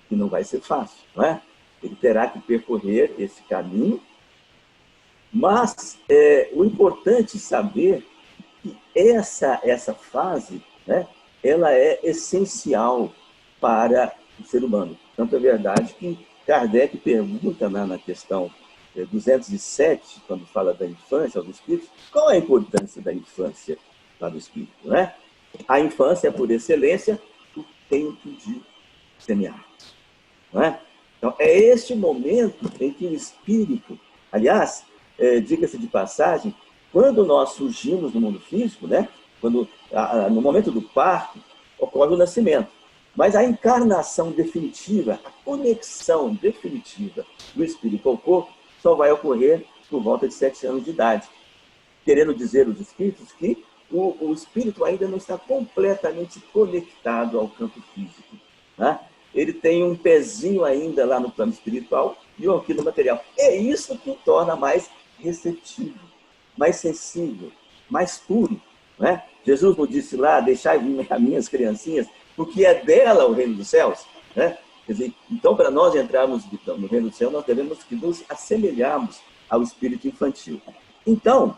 que não vai ser fácil, não é? Ele terá que percorrer esse caminho, mas o importante é saber que essa fase, né, ela é essencial para o ser humano. Tanto é verdade que Kardec pergunta na questão 207, quando fala da infância aos espíritos, qual é a importância da infância para o espírito? Né? A infância é, por excelência, o tempo de semear. Não é? Então, é este momento em que o espírito, aliás, diga-se de passagem, quando nós surgimos no mundo físico, né, no momento do parto, ocorre o nascimento. Mas a encarnação definitiva, a conexão definitiva do espírito ao corpo, só vai ocorrer por volta de 7 anos de idade. Querendo dizer os espíritos que o espírito ainda não está completamente conectado ao campo físico. Né? Ele tem um pezinho ainda lá no plano espiritual e um aqui no material. É isso que o torna mais receptivo, mais sensível, mais puro. Né? Jesus nos disse lá, deixai vir as minhas criancinhas, porque é dela o reino dos céus. Né? Quer dizer, então, para nós entrarmos no reino do céu, nós devemos que nos assemelharmos ao espírito infantil. Então,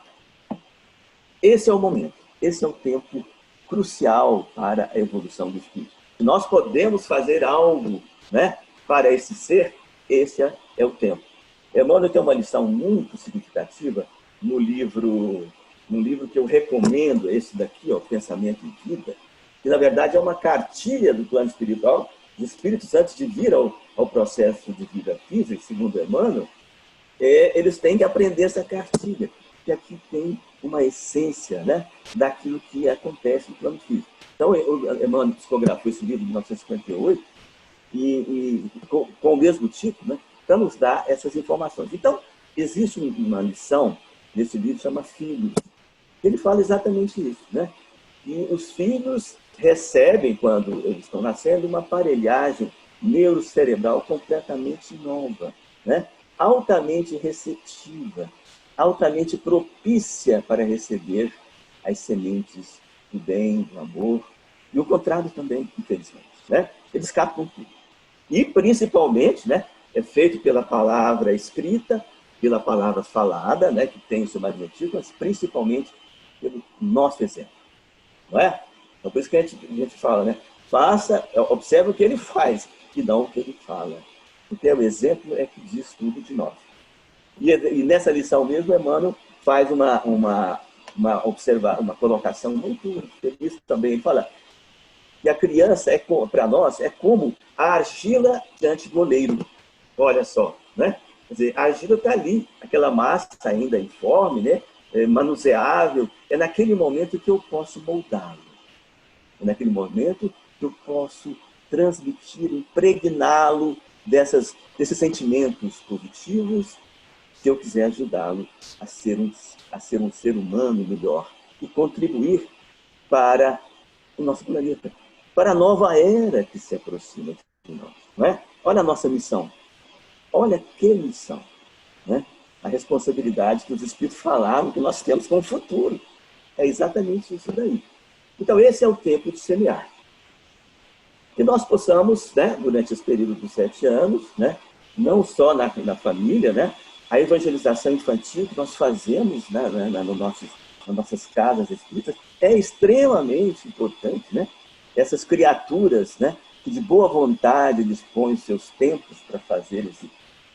esse é o momento, esse é o tempo crucial para a evolução do espírito. Se nós podemos fazer algo, né, para esse ser, esse é o tempo. Emmanuel tem uma lição muito significativa no livro que eu recomendo, esse daqui, ó, Pensamento em Vida, que na verdade é uma cartilha do plano espiritual. Os espíritos, antes de vir ao processo de vida física, segundo Emmanuel, eles têm que aprender essa cartilha, que aqui tem uma essência, né, daquilo que acontece no plano físico. Então, Emmanuel psicografou esse livro de 1958 com o mesmo título, né, para nos dar essas informações. Então, existe uma lição nesse livro que chama Filhos. Ele fala exatamente isso, né? E os filhos recebem, quando eles estão nascendo, uma aparelhagem neurocerebral completamente nova, né? Altamente receptiva, altamente propícia para receber as sementes do bem, do amor, e o contrário também, infelizmente. Né? Eles captam tudo. E, principalmente, né, é feito pela palavra escrita, pela palavra falada, né, que tem o seu magnetismo, mas principalmente pelo nosso exemplo. Não é? Então, por isso que a gente fala, né? Observe o que ele faz e não o que ele fala. Porque o exemplo é que diz tudo de nós. E nessa lição mesmo, Emmanuel faz uma colocação muito feliz também. Ele fala que a criança, para nós, é como a argila diante do oleiro. Olha só, né? Quer dizer, a argila está ali, aquela massa ainda informe, né? Manuseável. É naquele momento que eu posso moldá-lo. É naquele momento que eu posso transmitir, impregná-lo desses sentimentos positivos, se eu quiser ajudá-lo a ser um ser humano melhor e contribuir para o nosso planeta, para a nova era que se aproxima de nós. Não é? Olha a nossa missão. Olha que missão. Né? A responsabilidade que os Espíritos falaram que nós temos com o futuro. É exatamente isso daí. Então, esse é o tempo de semear. que nós possamos, né, durante esse período dos 7 anos, né, não só na família, né, a evangelização infantil que nós fazemos, né, nas nossas casas espíritas é extremamente importante, né? Essas criaturas, né, que de boa vontade dispõem seus tempos para fazer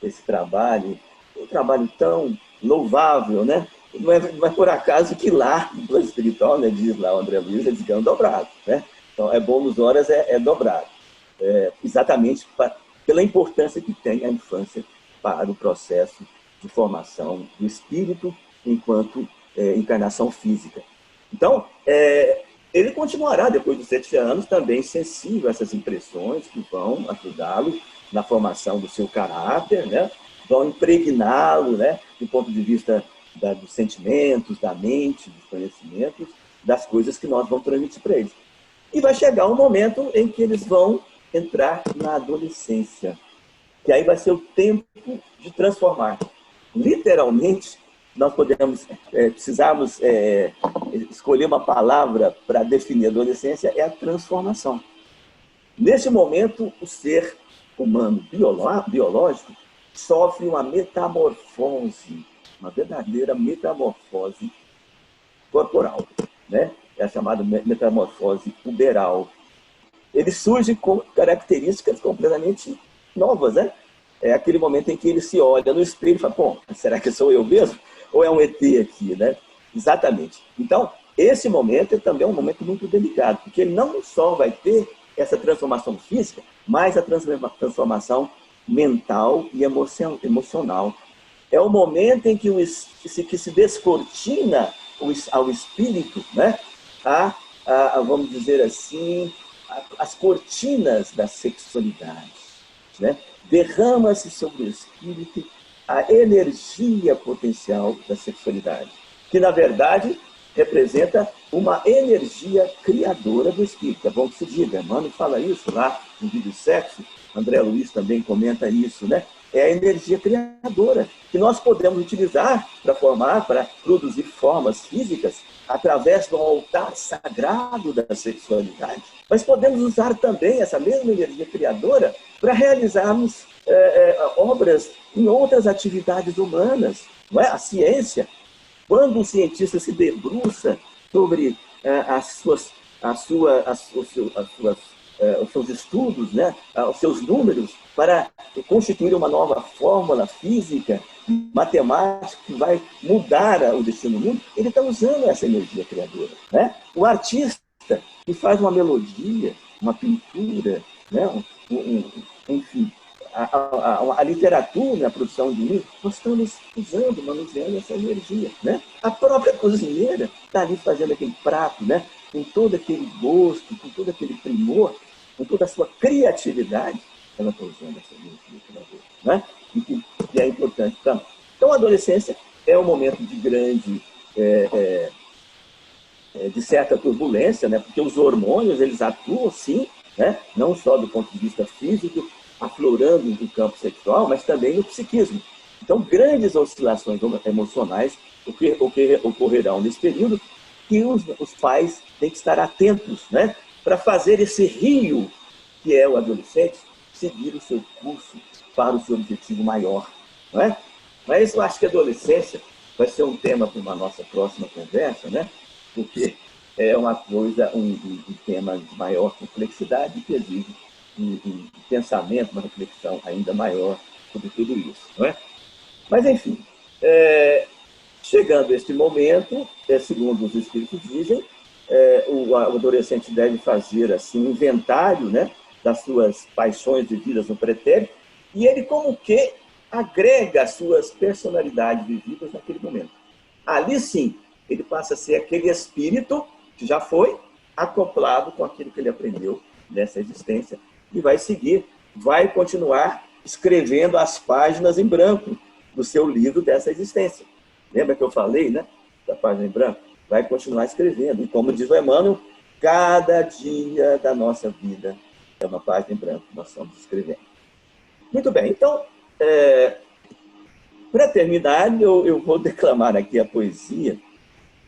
esse trabalho, um trabalho tão louvável, né? Não é por acaso que lá, no plano espiritual, né, diz lá o André Luiz, eles ganham dobrado, né? Então, é bônus horas é dobrado. Exatamente pela importância que tem a infância para o processo de formação do espírito enquanto encarnação física. Então, ele continuará, depois dos 7 anos, também sensível a essas impressões que vão ajudá-lo na formação do seu caráter, né? Vão impregná-lo, né, do ponto de vista dos sentimentos, da mente, dos conhecimentos, das coisas que nós vamos transmitir para eles. E vai chegar um momento em que eles vão entrar na adolescência, que aí vai ser o tempo de transformar. Literalmente, nós precisamos escolher uma palavra para definir a adolescência, é a transformação. Nesse momento, o ser humano biológico sofre uma metamorfose, uma verdadeira metamorfose corporal, né? É a chamada metamorfose puberal. Ele surge com características completamente novas, né? É aquele momento em que ele se olha no espelho e fala, bom, será que sou eu mesmo? Ou é um ET aqui, né? Exatamente. Então, esse momento é também um momento muito delicado, porque ele não só vai ter essa transformação física, mas a transformação mental e emocional. É o momento em que se descortina ao espírito, né? Vamos dizer assim, as cortinas da sexualidade, né? Derrama-se sobre o espírito a energia potencial da sexualidade, que, na verdade, representa uma energia criadora do espírito. É bom que se diga, Emmanuel fala isso lá no Vídeo Sexo, André Luiz também comenta isso, né? É a energia criadora que nós podemos utilizar para produzir formas físicas através do altar sagrado da sexualidade. Mas podemos usar também essa mesma energia criadora para realizarmos obras em outras atividades humanas. Não é? A ciência, quando o cientista se debruça sobre os seus estudos, né, os seus números, para constituir uma nova fórmula física, matemática, que vai mudar o destino do mundo, ele está usando essa energia criadora. Né? O artista que faz uma melodia, uma pintura, né, enfim, a literatura, a produção de livros, nós estamos usando, manuseando essa energia. Né? A própria cozinheira está ali fazendo aquele prato, né, com todo aquele gosto, com todo aquele primor, com toda a sua criatividade, ela está usando essa energia, né? E é importante também. Então, a adolescência é um momento de grande, de certa turbulência, né? Porque os hormônios, eles atuam, sim, né? Não só do ponto de vista físico, aflorando no campo sexual, mas também no psiquismo. Então, grandes oscilações emocionais ocorrerão nesse período, que os pais têm que estar atentos, né? Para fazer esse rio, que é o adolescente, seguir o seu curso para o seu objetivo maior. Não é? Mas eu acho que a adolescência vai ser um tema para uma nossa próxima conversa, né? Porque é uma coisa, um tema de maior complexidade que exige um pensamento, uma reflexão ainda maior sobre tudo isso. Não é? Mas, enfim, chegando a este momento, segundo os espíritos dizem, o adolescente deve fazer assim, um inventário, né, das suas paixões vividas no pretérito, e ele como que agrega as suas personalidades vividas naquele momento. Ali sim, ele passa a ser aquele espírito que já foi acoplado com aquilo que ele aprendeu nessa existência e vai seguir, vai continuar escrevendo as páginas em branco do seu livro dessa existência. Lembra que eu falei, né, da página em branco? Vai continuar escrevendo. E como diz o Emmanuel, cada dia da nossa vida é uma página em branco que nós estamos escrevendo. Muito bem, então, para terminar, eu vou declamar aqui a poesia,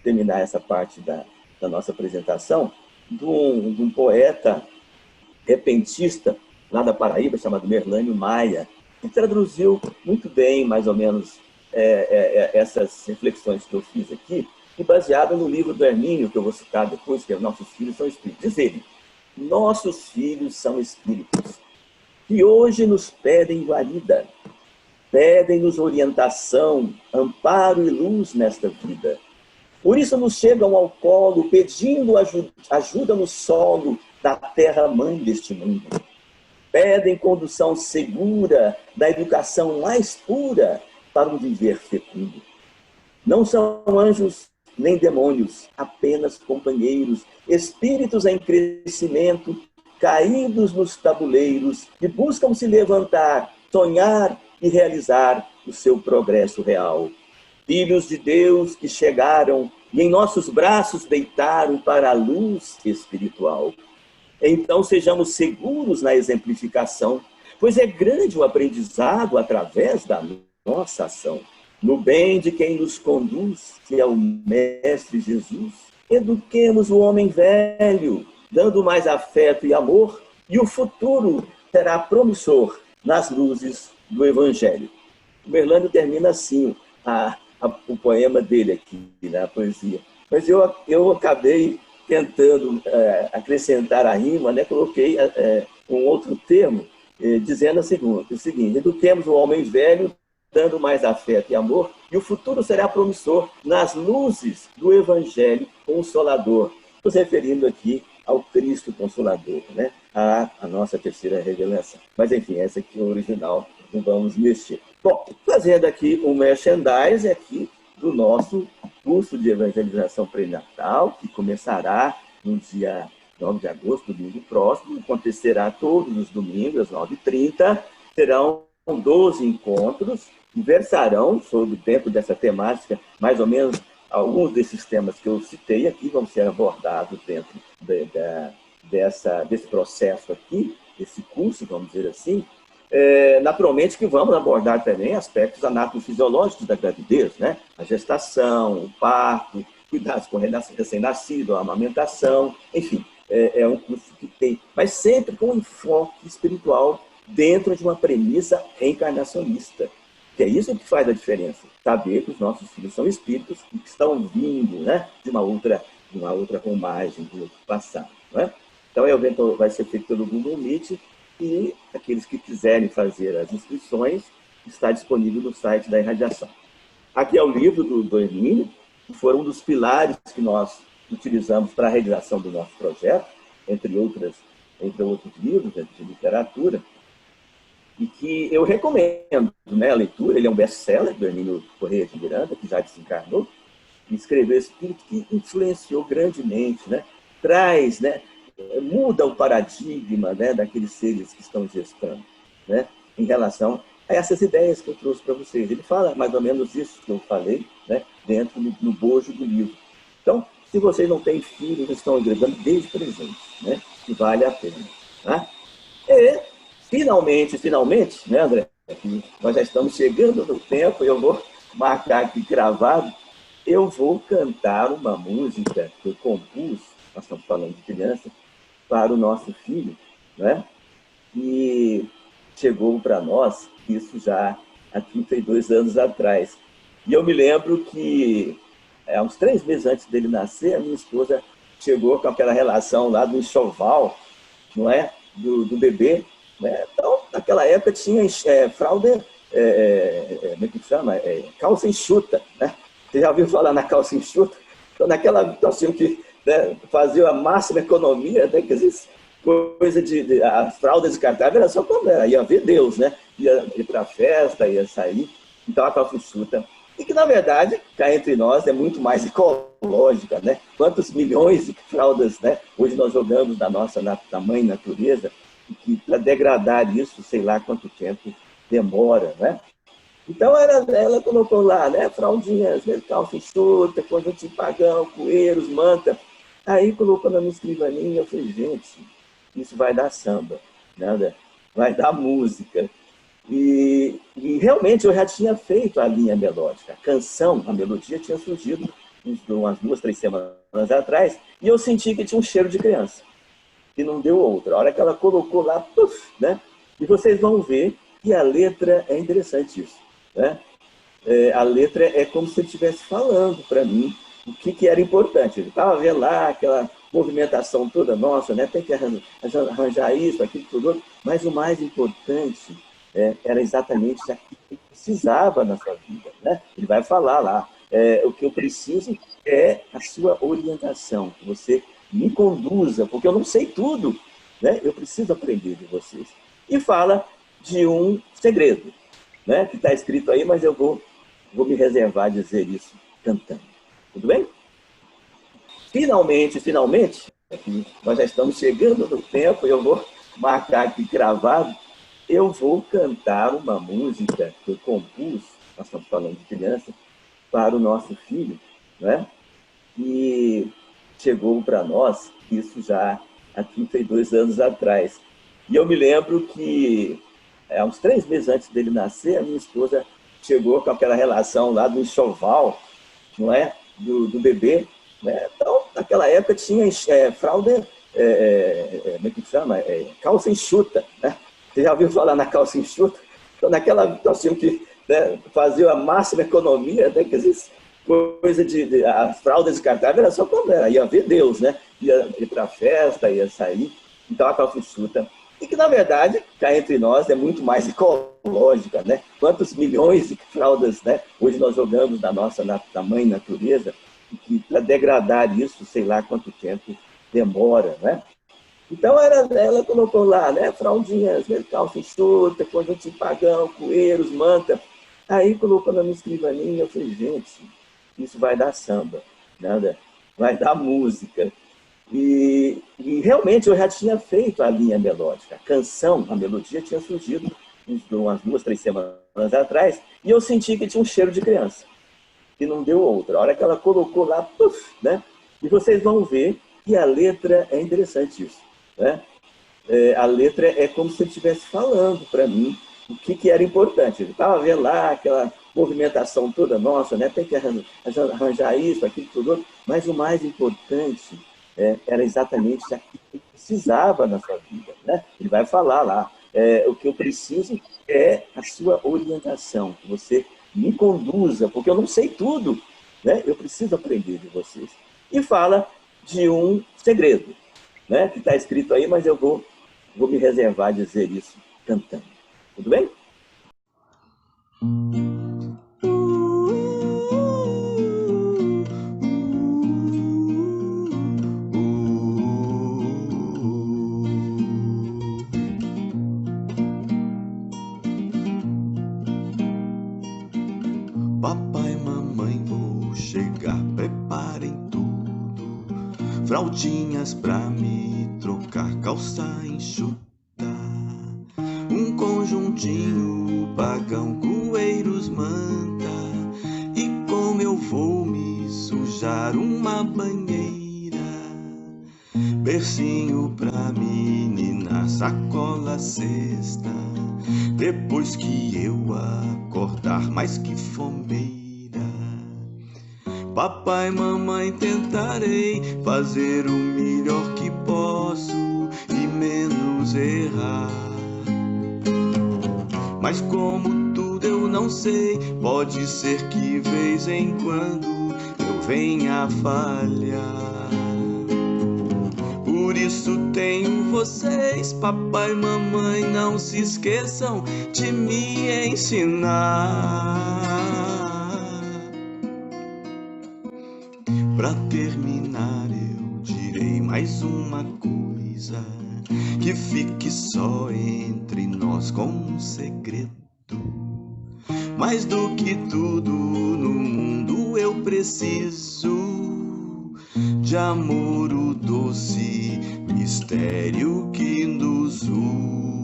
terminar essa parte da nossa apresentação, de um poeta repentista lá da Paraíba, chamado Merlânio Maia, que traduziu muito bem, mais ou menos, essas reflexões que eu fiz aqui, e baseado no livro do Hermínio, que eu vou citar depois, que é Nossos Filhos São Espíritos. Diz ele: nossos filhos são espíritos, que hoje nos pedem guarida, pedem-nos orientação, amparo e luz nesta vida. Por isso nos chegam ao colo, pedindo ajuda no solo da terra-mãe deste mundo. Pedem condução segura da educação mais pura para um viver fecundo. Não são anjos nem demônios, apenas companheiros, espíritos em crescimento, caídos nos tabuleiros, que buscam se levantar, sonhar e realizar o seu progresso real. Filhos de Deus que chegaram e em nossos braços deitaram para a luz espiritual. Então sejamos seguros na exemplificação, pois é grande o aprendizado através da nossa ação. No bem de quem nos conduz, que é o Mestre Jesus, eduquemos o homem velho, dando mais afeto e amor, e o futuro será promissor nas luzes do Evangelho. O Merlânio termina assim o poema dele aqui, na poesia. Mas eu acabei tentando acrescentar a rima, né? Coloquei um outro termo, dizendo o seguinte: eduquemos o homem velho, dando mais afeto e amor, e o futuro será promissor nas luzes do Evangelho Consolador. Nos referindo aqui ao Cristo Consolador, né? A nossa terceira revelação. Mas, enfim, essa aqui é a original, não vamos mexer. Bom, fazendo aqui um merchandise aqui do nosso curso de evangelização pré-natal, que começará no dia 9 de agosto, domingo próximo, acontecerá todos os domingos, às 9h30, serão 12 encontros, que versarão sobre, dentro dessa temática, mais ou menos alguns desses temas que eu citei aqui vão ser abordados dentro desse processo aqui, desse curso, vamos dizer assim. Naturalmente que vamos abordar também aspectos anatomofisiológicos da gravidez, né? A gestação, o parto, cuidados com o recém-nascido, a amamentação, enfim, é um curso que tem, mas sempre com um enfoque espiritual dentro de uma premissa reencarnacionista. Que é isso que faz a diferença. Saber que os nossos filhos são espíritos e que estão vindo, né, de uma outra romagem, do outro passado. Né? Então, o evento vai ser feito pelo Google Meet e aqueles que quiserem fazer as inscrições está disponível no site da Irradiação. Aqui é o livro do Hermínio, que foi um dos pilares que nós utilizamos para a realização do nosso projeto, entre outros livros de literatura, e que eu recomendo, né, a leitura. Ele é um best-seller do Hermínio Corrêa de Miranda, que já desencarnou, e escreveu esse livro que influenciou grandemente, né, traz, né, muda o paradigma, né, daqueles seres que estão gestando, né, em relação a essas ideias que eu trouxe para vocês. Ele fala mais ou menos isso que eu falei, né, dentro no bojo do livro. Então, se vocês não têm filhos, estão agregando desde presente, né, que vale a pena. Tá? E, finalmente, né, André? Aqui nós já estamos chegando no tempo, eu vou marcar aqui gravado, eu vou cantar uma música que eu compus, nós estamos falando de criança, para o nosso filho, né? E chegou para nós, isso já há 32 anos atrás. E eu me lembro que, uns 3 meses antes dele nascer, a minha esposa chegou com aquela relação lá do enxoval, não é? Do bebê. Né? Então, naquela época tinha fralda, como é que chama? Calça enxuta. Né? Você já ouviu falar na calça enxuta? Então, nós tínhamos que, né, fazer a máxima economia, né? Que às coisa as fraldas descartáveis era só quando ia ver Deus, né? Ia ir para a festa, ia sair. Então, a calça enxuta. E que, na verdade, cá entre nós, é muito mais ecológica, né? Quantos milhões de fraldas, né, hoje nós jogamos da mãe natureza, que para degradar isso, sei lá quanto tempo demora, né? Então, ela colocou lá, né, fraldinhas, calça enxuta, conjunto de pagão, coeiros, manta. Aí colocou na minha escrivaninha, eu falei, gente, isso vai dar samba, né? Vai dar música. E realmente eu já tinha feito a linha melódica. A canção, a melodia tinha surgido umas 2, 3 semanas atrás, e eu senti que tinha um cheiro de criança. que não deu outra. A hora que ela colocou lá, puf, né? E vocês vão ver que a letra é interessante isso, né? A letra é como se ele estivesse falando para mim o que era importante. Ele estava vendo lá aquela movimentação toda nossa, né? Tem que arranjar isso, aquilo, tudo outro. Mas o mais importante era exatamente aquilo que precisava na sua vida, né? Ele vai falar lá, o que eu preciso é a sua orientação, que você me conduza, porque eu não sei tudo, né? Eu preciso aprender de vocês. E fala de um segredo, né? Que está escrito aí, mas eu vou me reservar a dizer isso cantando. Tudo bem? Finalmente, nós já estamos chegando no tempo, eu vou marcar aqui gravado, eu vou cantar uma música que eu compus, nós estamos falando de criança, para o nosso filho, né? E chegou para nós, isso já há 32 anos atrás. E eu me lembro que, há uns 3 meses antes dele nascer, a minha esposa chegou com aquela relação lá do enxoval, não é? Do bebê. Né? Então, naquela época tinha fralda, como é que chama? Calça enxuta. Né? Você já ouviu falar na calça enxuta? Então, naquela, nós tínhamos que fazer a máxima economia, né? Que existe coisa as fraldas descartáveis era só quando ia ver Deus, né? Ia para a festa, ia sair. Então, a calça enxuta. E que, na verdade, cá entre nós, é muito mais ecológica, né? Quantos milhões de fraldas, né? Hoje nós jogamos na mãe natureza, e para degradar isso, sei lá quanto tempo demora, né? Então, ela colocou lá, né? Fraldinhas, calça enxuta, conjunto de pagão, coeiros, manta. Aí colocou na minha escrivaninha, eu falei, gente, isso vai dar samba, né? Vai dar música. E realmente eu já tinha feito a linha melódica. A canção, a melodia tinha surgido umas 2, 3 semanas atrás, e eu senti que tinha um cheiro de criança, que não deu outra. A hora que ela colocou lá, puf, né? E vocês vão ver que a letra é interessante isso, né? A letra é como se ele estivesse falando para mim o que era importante. Ele estava vendo lá aquela movimentação toda nossa, né? Tem que arranjar isso, aquilo, tudo outro. Mas o mais importante era exatamente aquilo que precisava na sua vida, né? Ele vai falar lá, o que eu preciso é a sua orientação, que você me conduza, porque eu não sei tudo, né? Eu preciso aprender de vocês. E fala de um segredo, né? Que está escrito aí, mas eu vou me reservar a dizer isso cantando. Tudo bem? Papai, mamãe, vou chegar, preparem tudo. Fraldinhas pra me trocar, calça enxuta. Um conjuntinho pagão, coeiros, manta. E como eu vou me sujar, uma banheira. Bercinho pra menina, sacola, cesta. Depois que eu acordar, mais que fomeira. Papai, mamãe, tentarei fazer o melhor que posso e menos errar. Mas como tudo eu não sei, pode ser que vez em quando eu venha a falhar. Por isso tenho vocês, papai, mamãe, não se esqueçam de me ensinar. Pra terminar eu direi mais uma coisa, que fique só entre nós como um segredo. Mais do que tudo no mundo eu preciso de amor, o doce mistério que nos une.